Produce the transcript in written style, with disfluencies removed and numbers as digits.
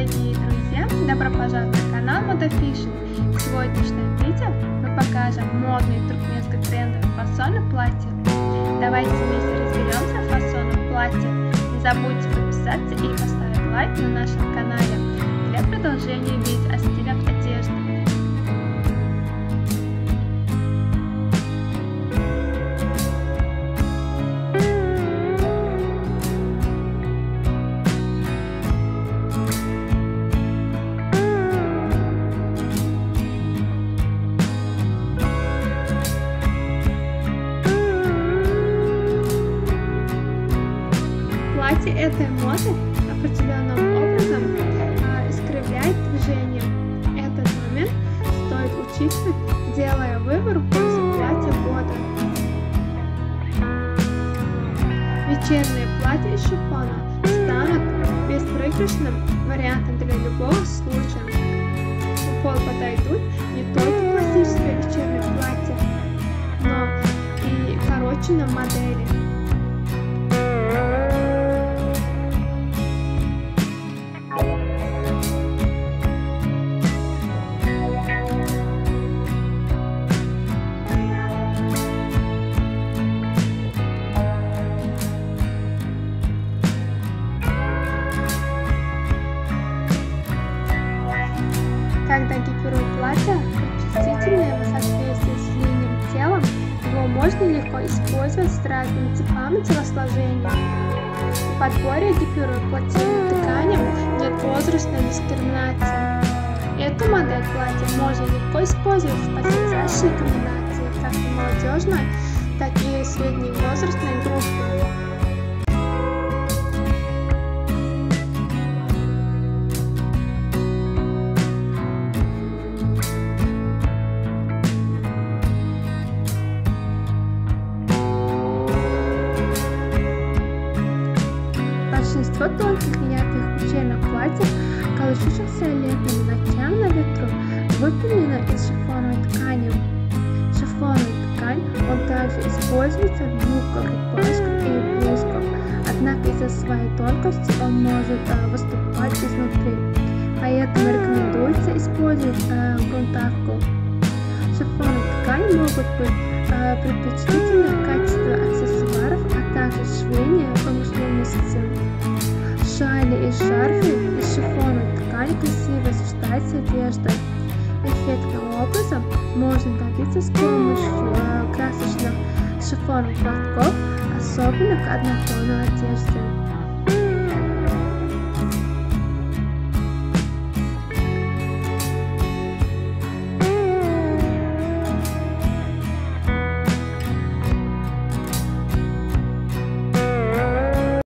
дорогие друзья! Добро пожаловать на канал Modafiction. В сегодняшнем видео мы покажем модные туркменские тренды фасоны платья. Давайте вместе разберемся в фасонах платья. Не забудьте подписаться и поставить лайк на нашем канале для продолжения видео о стилях одежды. Платье этой моды определенным образом искривляет движение. Этот момент стоит учитывать, делая выбор в пользу платья года. Вечерние платья из шифона станут беспроигрышным вариантом для любого случая. В пол подойдут не только классические вечерние платья, но и укороченные модели. Когда экипируют платье, предпочтительное в соответствии с линией тела, его можно легко использовать с разными типами телосложения. В подборе экипируют платьевым тканям нет возрастной дискриминации. Эту модель платья можно легко использовать в подходящей комбинации как и молодежной, так и средневозрастной группы. Большинство тонких и ярких вечерних платьев, колышущихся летними ночами на ветру, выполнено из шифоновой ткани. Шифоновая ткань он также используется в юбках, рубашках и блузках, однако из-за своей тонкости он может выступать изнутри, поэтому рекомендуется использовать грунтовку. Шифоновые ткани могут быть предпочтительны в качестве аксессуаров, а также швейные промышленные сцены. Шали и шарфы из шифоновой ткани красиво сочетаются с одеждой. Эффектным образом можно добиться с помощью красочных шифоновых платков, особенно к однотонной одежде.